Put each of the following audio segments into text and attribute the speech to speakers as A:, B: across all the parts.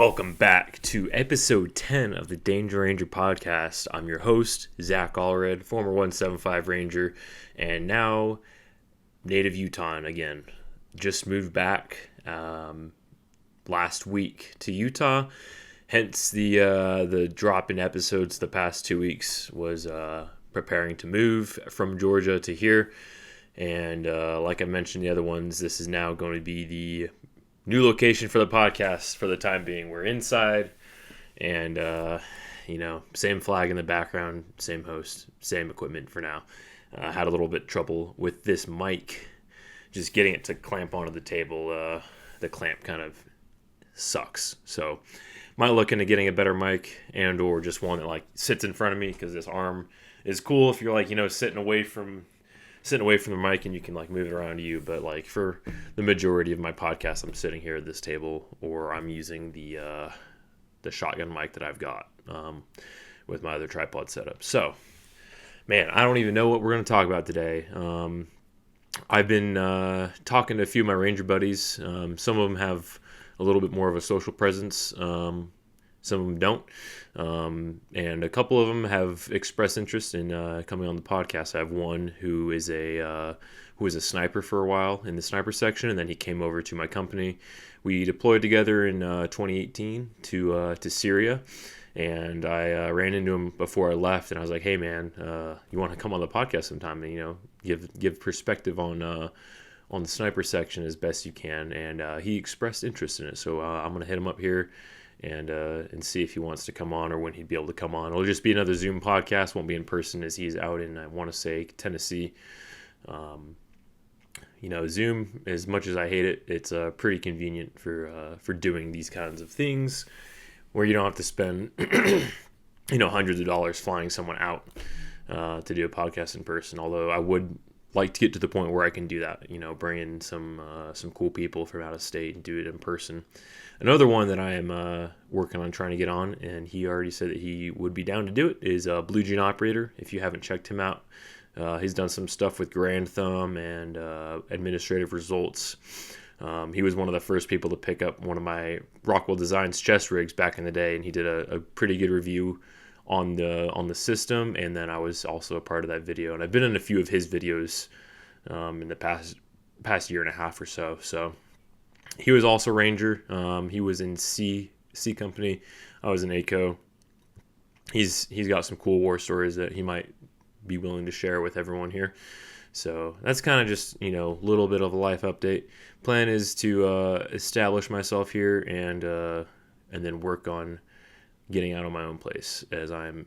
A: Welcome back to episode 10 of the Danger Ranger podcast. I'm your host, Zach Allred, former 175 Ranger, and now native Utahn again. Just moved back last week to Utah, hence the drop in episodes the past 2 weeks was preparing to move from Georgia to here. And like I mentioned the other ones, this is now going to be the new location for the podcast for the time being. We're inside and, same flag in the background, same host, same equipment for now. Had a little bit trouble with this mic, just getting it to clamp onto the table. The clamp kind of sucks. So might look into getting a better mic and or just one that sits in front of me, because this arm is cool if you're sitting away from the mic and you can move it around to you. But for the majority of my podcast, I'm sitting here at this table, or I'm using the shotgun mic that I've got with my other tripod setup. So, man, I don't even know what we're going to talk about today. I've been talking to a few of my Ranger buddies. Some of them have a little bit more of a social presence. Some of them don't. And a couple of them have expressed interest in coming on the podcast. I have one who is a sniper for a while in the sniper section, and then he came over to my company. We deployed together in 2018 to Syria, and I ran into him before I left, and I was like, "Hey, man, you want to come on the podcast sometime and give perspective on the sniper section as best you can?" And he expressed interest in it, so I'm gonna hit him up here and see if he wants to come on or when he'd be able to come on. It'll just be another Zoom podcast. Won't be in person, as he's out in, I want to say, Tennessee. Zoom, as much as I hate it, it's pretty convenient for doing these kinds of things where you don't have to spend hundreds of dollars flying someone out to do a podcast in person. Although I would like to get to the point where I can do that, bring in some cool people from out of state and do it in person. Another one that I am working on trying to get on, and he already said that he would be down to do it, is Blue Jean Operator. If you haven't checked him out, he's done some stuff with Grand Thumb and Administrative Results. He was one of the first people to pick up one of my Rockwell Designs chest rigs back in the day, and he did a pretty good review on the system. And then I was also a part of that video, and I've been in a few of his videos in the past year and a half or so. So he was also Ranger. He was in C Company. I was in ACO. He's got some cool war stories that he might be willing to share with everyone here. So that's kind of just a little bit of a life update. Plan is to establish myself here and then work on getting out of my own place, as I'm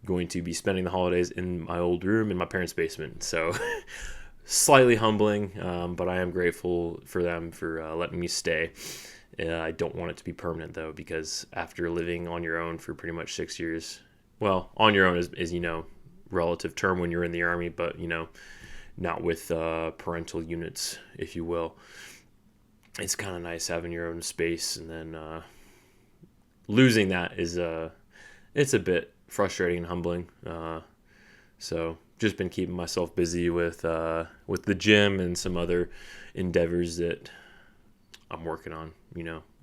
A: going to be spending the holidays in my old room in my parents' basement. So slightly humbling, but I am grateful for them for letting me stay. I don't want it to be permanent, though, because after living on your own for pretty much 6 years, well, on your own is relative term when you're in the Army, but not with parental units, if you will. It's kind of nice having your own space, and then losing that is it's a bit frustrating and humbling. So just been keeping myself busy with the gym and some other endeavors that I'm working on.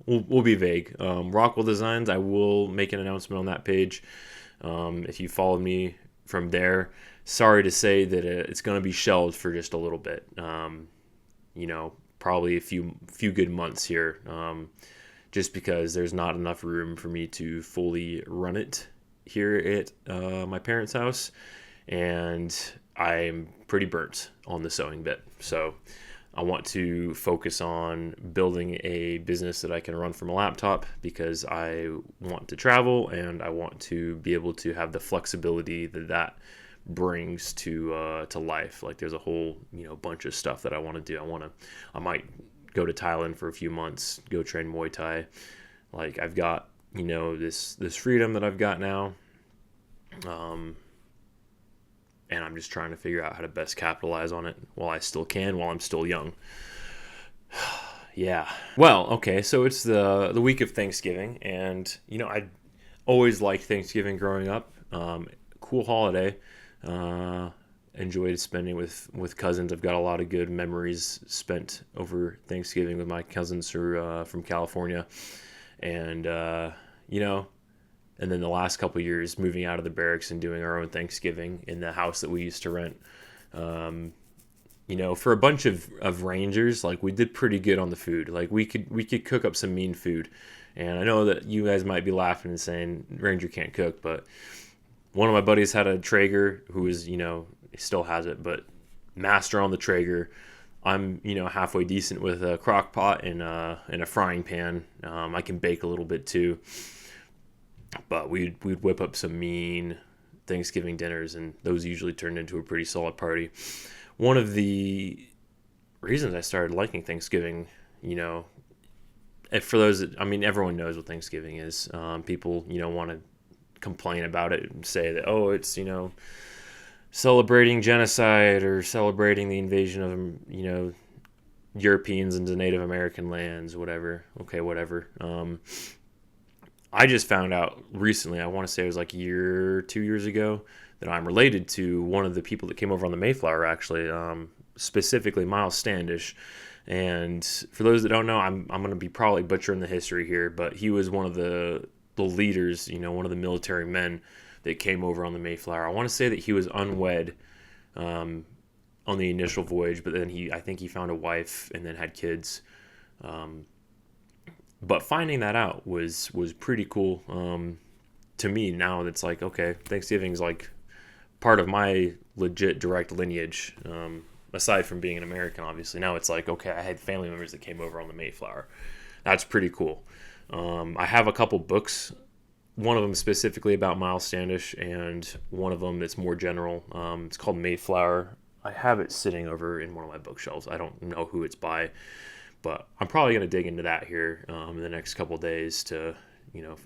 A: We'll be vague. Rockwell Designs, I will make an announcement on that page. If you follow me from there, sorry to say that it's going to be shelved for just a little bit. Probably a few good months here. Just because there's not enough room for me to fully run it here at my parents' house, and I'm pretty burnt on the sewing bit. So I want to focus on building a business that I can run from a laptop, because I want to travel and I want to be able to have the flexibility that brings to life. There's a whole bunch of stuff that I want to do. I might go to Thailand for a few months, go train Muay Thai. I've got this freedom that I've got now, and I'm just trying to figure out how to best capitalize on it while I still can, while I'm still young. Yeah. Well, okay, so it's the week of Thanksgiving, and I always liked Thanksgiving growing up. Cool holiday. Enjoyed spending with cousins. I've got a lot of good memories spent over Thanksgiving with my cousins who are from California. And, and then the last couple of years moving out of the barracks and doing our own Thanksgiving in the house that we used to rent. For a bunch of Rangers, like, we did pretty good on the food. Like, we could cook up some mean food. And I know that you guys might be laughing and saying Ranger can't cook, but one of my buddies had a Traeger who was, still has it, but master on the Traeger. I'm, halfway decent with a crock pot and a frying pan. I can bake a little bit too, but we'd whip up some mean Thanksgiving dinners, and those usually turned into a pretty solid party. One of the reasons I started liking Thanksgiving, for those that, everyone knows what Thanksgiving is. People, want to complain about it and say that, oh, it's, celebrating genocide or celebrating the invasion of, Europeans into Native American lands, whatever. Okay, whatever. I just found out recently, I want to say it was like 2 years ago, that I'm related to one of the people that came over on the Mayflower, actually, specifically Miles Standish. And for those that don't know, I'm going to be probably butchering the history here, but he was one of the leaders, one of the military men that came over on the Mayflower. I want to say that he was unwed on the initial voyage, but then I think he found a wife and then had kids. But finding that out was pretty cool to me. Now it's like, okay, Thanksgiving's like part of my legit direct lineage, aside from being an American, obviously. Now it's like, okay, I had family members that came over on the Mayflower. That's pretty cool. I have a couple books, one of them specifically about Miles Standish, and one of them that's more general. It's called Mayflower. I have it sitting over in one of my bookshelves. I don't know who it's by, but I'm probably going to dig into that here in the next couple days to,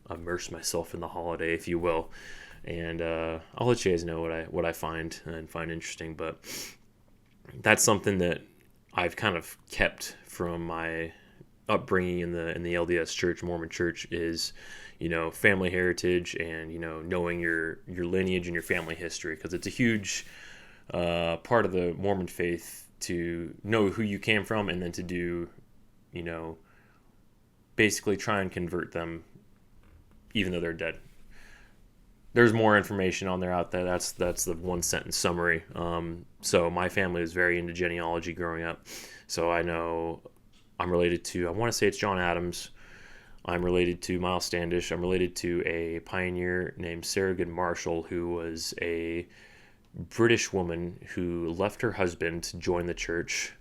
A: immerse myself in the holiday, if you will. And I'll let you guys know what I find and find interesting. But that's something that I've kind of kept from my upbringing in the LDS Church, Mormon Church, is, family heritage and, knowing your lineage and your family history, because it's a huge part of the Mormon faith to know who you came from and then to do, basically try and convert them even though they're dead. There's more information on there out there. That's the one sentence summary. So my family was very into genealogy growing up. So I know I'm related to, I want to say it's John Adams. I'm related to Miles Standish. I'm related to a pioneer named Sarah Good Marshall, who was a British woman who left her husband to join the church.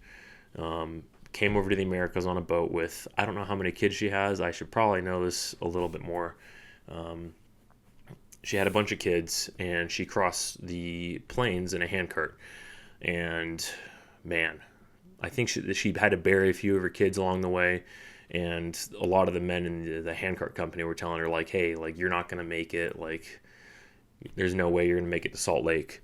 A: Came over to the Americas on a boat with, I don't know how many kids she has. I should probably know this a little bit more. She had a bunch of kids, and she crossed the plains in a handcart. And man, I think she had to bury a few of her kids along the way. And a lot of the men in the handcart company were telling her, like, hey, like, you're not going to make it. Like, there's no way you're going to make it to Salt Lake.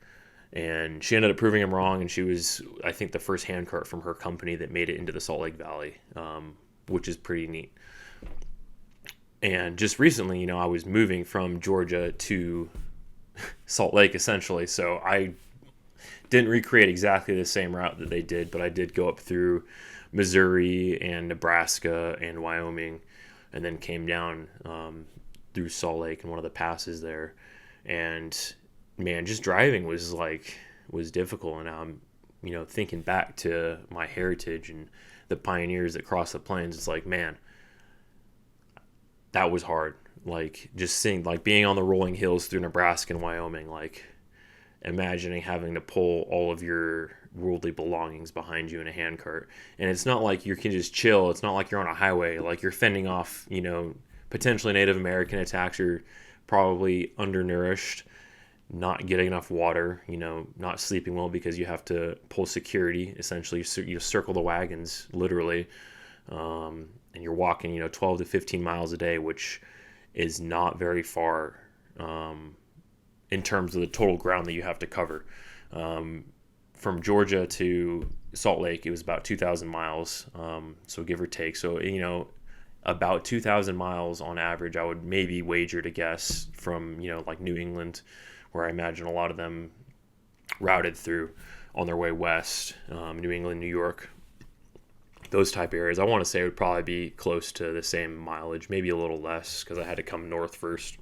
A: And she ended up proving him wrong. And she was, I think, the first handcart from her company that made it into the Salt Lake Valley, which is pretty neat. And just recently, I was moving from Georgia to Salt Lake, essentially. So I didn't recreate exactly the same route that they did, but I did go up through Missouri and Nebraska and Wyoming, and then came down through Salt Lake and one of the passes there. And man, just driving was difficult. And now I'm, thinking back to my heritage and the pioneers that crossed the plains. It's like, man, that was hard. Like, just seeing, like, being on the rolling hills through Nebraska and Wyoming, like, imagining having to pull all of your worldly belongings behind you in a handcart. And it's not like you can just chill. It's not like you're on a highway. Like, you're fending off, potentially Native American attacks. You're probably undernourished, not getting enough water, not sleeping well because you have to pull security. Essentially, you circle the wagons, literally. And you're walking, 12 to 15 miles a day, which is not very far in terms of the total ground that you have to cover. From Georgia to Salt Lake, it was about 2,000 miles, so give or take. So, about 2,000 miles on average, I would maybe wager to guess from, like New England, where I imagine a lot of them routed through on their way west, New England, New York, those type areas. I want to say it would probably be close to the same mileage, maybe a little less, because I had to come north first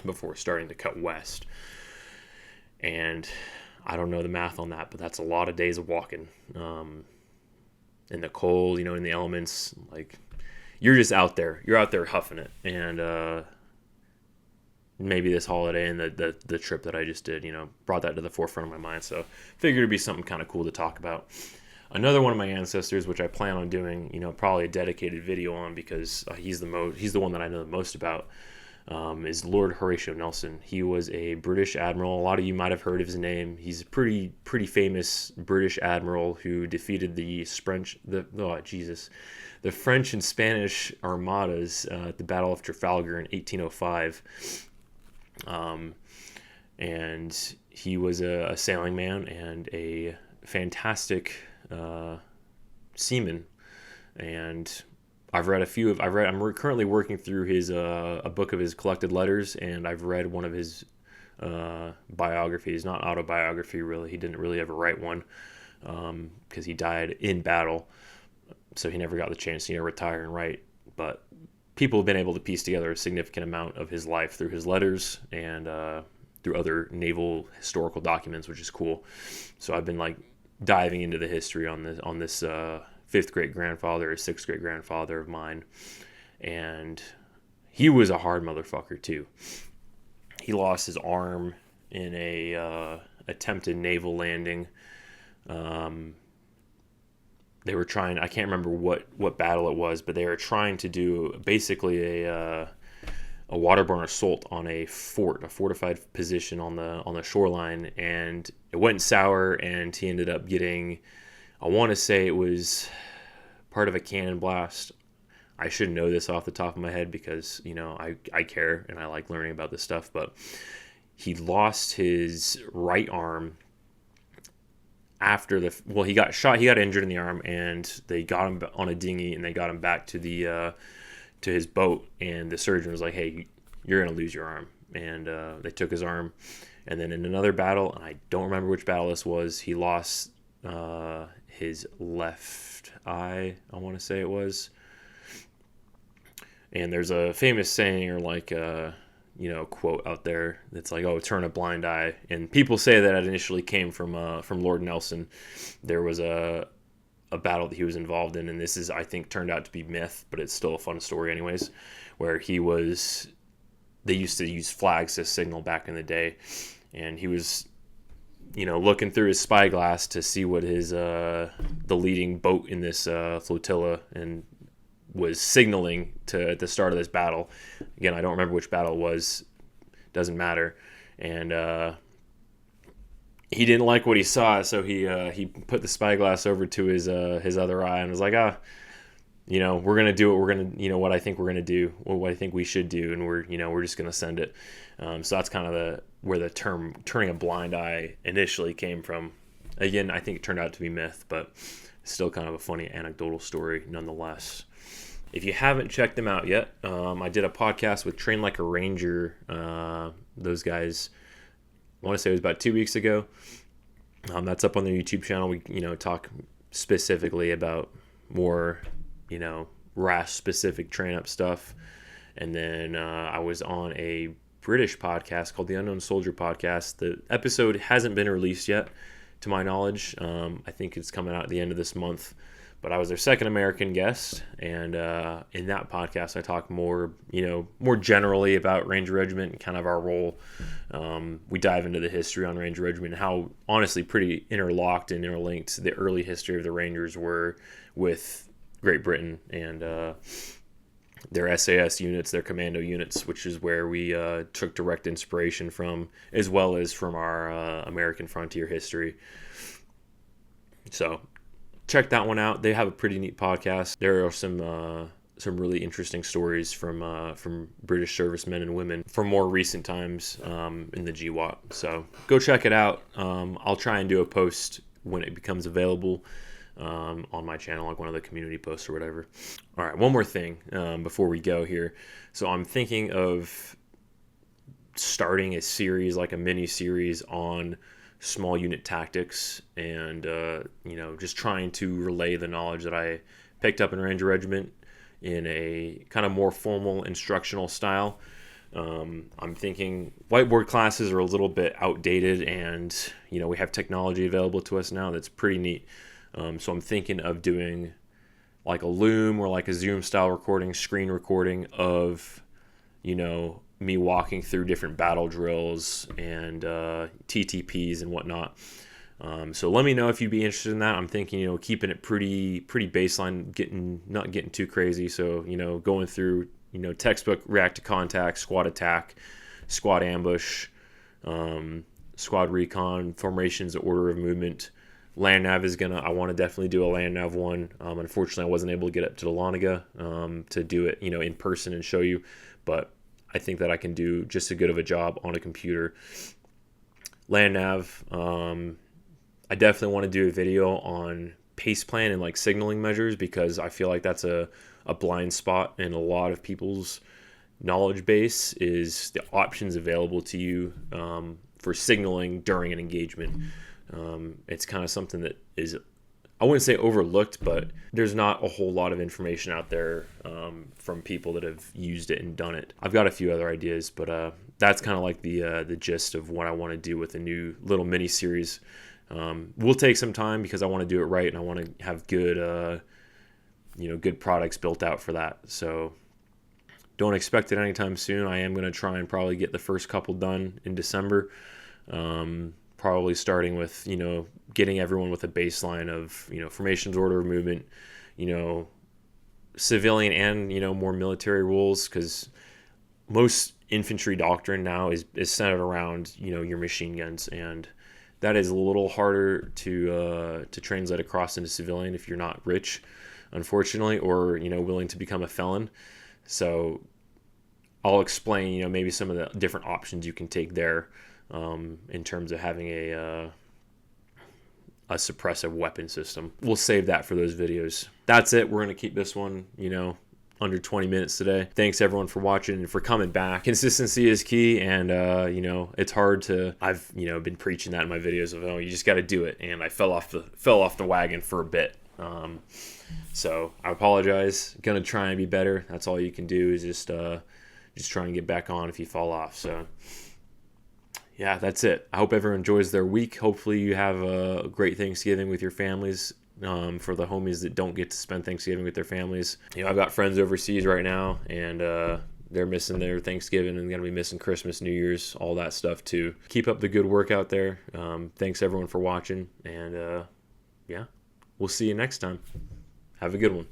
A: before starting to cut west. And I don't know the math on that, but that's a lot of days of walking in the cold, in the elements. Like, you're just out there. You're out there huffing it. And maybe this holiday and the trip that I just did, brought that to the forefront of my mind. So figured it'd be something kind of cool to talk about. Another one of my ancestors, which I plan on doing, probably a dedicated video on, because he's the one that I know the most about, is Lord Horatio Nelson. He was a British admiral. A lot of you might have heard of his name. He's a pretty famous British admiral who defeated the French and Spanish armadas at the Battle of Trafalgar in 1805. And he was a sailing man and a fantastic seaman. And I'm currently working through his a book of his collected letters, and I've read one of his biographies, not autobiography really. He didn't really ever write one because he died in battle, so he never got the chance to retire and write. But people have been able to piece together a significant amount of his life through his letters and through other naval historical documents, which is cool. So I've been diving into the history on this fifth great grandfather or sixth great grandfather of mine, and he was a hard motherfucker too. He lost his arm in a attempted naval landing. They were trying, I can't remember what battle it was, but they were trying to do basically a waterborne assault on a fortified position on the shoreline, and it went sour, and he ended up getting, I want to say it was part of a cannon blast. I should know this off the top of my head because, I care and I like learning about this stuff, but he lost his right arm after he got shot. He got injured in the arm, and they got him on a dinghy, and they got him back to to his boat, and the surgeon was like, hey, you're going to lose your arm. And they took his arm, and then in another battle, and I don't remember which battle this was, he lost his left eye, I want to say it was. And there's a famous saying or quote out there that's like, oh, turn a blind eye. And people say that it initially came from Lord Nelson. There was a battle that he was involved in, and this is, I think, turned out to be myth, but it's still a fun story anyways, where they used to use flags to signal back in the day, and he was looking through his spyglass to see what the leading boat in this flotilla, and was signaling at the start of this battle. Again, I don't remember which battle it was. Doesn't matter. And he didn't like what he saw, so he put the spyglass over to his other eye and was like, we're gonna do what we're gonna, what I think we're gonna do, what I think we should do, and we're just gonna send it. So that's kind of where the term turning a blind eye initially came from. Again, I think it turned out to be myth, but still kind of a funny anecdotal story nonetheless. If you haven't checked them out yet, I did a podcast with Train Like a Ranger. Those guys, I want to say it was about 2 weeks ago. That's up on their YouTube channel. We, talk specifically about more, RAS specific train up stuff. And then I was on a British podcast called the Unknown Soldier Podcast. The episode hasn't been released yet, to my knowledge. I think it's coming out at the end of this month. But I was their second American guest, and in that podcast, I talk more generally about Ranger Regiment and kind of our role. We dive into the history on Ranger Regiment and how, honestly, pretty interlocked and interlinked the early history of the Rangers were with Great Britain and their SAS units, their commando units, which is where we took direct inspiration from, as well as from our American frontier history. So check that one out. They have a pretty neat podcast. There are some really interesting stories from British servicemen and women from more recent times in the GWAT. So go check it out. I'll try and do a post when it becomes available on my channel, like one of the community posts or whatever. All right, one more thing before we go here. So I'm thinking of starting a series, like a mini series on small unit tactics, and just trying to relay the knowledge that I picked up in Ranger Regiment in a kind of more formal instructional style. I'm thinking whiteboard classes are a little bit outdated, and we have technology available to us now that's pretty neat. So I'm thinking of doing like a Loom or like a Zoom style recording, screen recording of me walking through different battle drills and TTPs and whatnot. So let me know if you'd be interested in that. I'm thinking, keeping it pretty baseline, not getting too crazy. So, going through, textbook react to contact, squad attack, squad ambush, squad recon, formations, order of movement. Land nav I want to definitely do a land nav one. Unfortunately, I wasn't able to get up to Dahlonega to do it, in person and show you, but I think that I can do just as good of a job on a computer. Land nav, I definitely want to do a video on pace plan and like signaling measures, because I feel like that's a blind spot in a lot of people's knowledge base, is the options available to you for signaling during an engagement. It's kind of something that is, I wouldn't say overlooked, but there's not a whole lot of information out there from people that have used it and done it. I've got a few other ideas, but that's kind of like the gist of what I want to do with a new little mini series. Will take some time because I want to do it right, and I want to have good products built out for that. So don't expect it anytime soon. I am going to try and probably get the first couple done in December. Probably starting with, getting everyone with a baseline of, formations, order of movement, civilian and, more military rules, because most infantry doctrine now is centered around, your machine guns, and that is a little harder to translate across into civilian if you're not rich, unfortunately, or, willing to become a felon. So I'll explain, maybe some of the different options you can take there. In terms of having a suppressive weapon system. We'll save that for those videos. That's it. We're going to keep this one, under 20 minutes today. Thanks everyone for watching and for coming back. Consistency is key, and it's hard to, I've been preaching that in my videos of, you just got to do it, and I fell off the wagon for a bit. So I apologize. Gonna try and be better. That's all you can do, is just try and get back on if you fall off. So yeah, that's it. I hope everyone enjoys their week. Hopefully you have a great Thanksgiving with your families. For the homies that don't get to spend Thanksgiving with their families, I've got friends overseas right now, and they're missing their Thanksgiving and gonna be missing Christmas, New Year's, all that stuff too. Keep up the good work out there. Thanks everyone for watching, and we'll see you next time. Have a good one.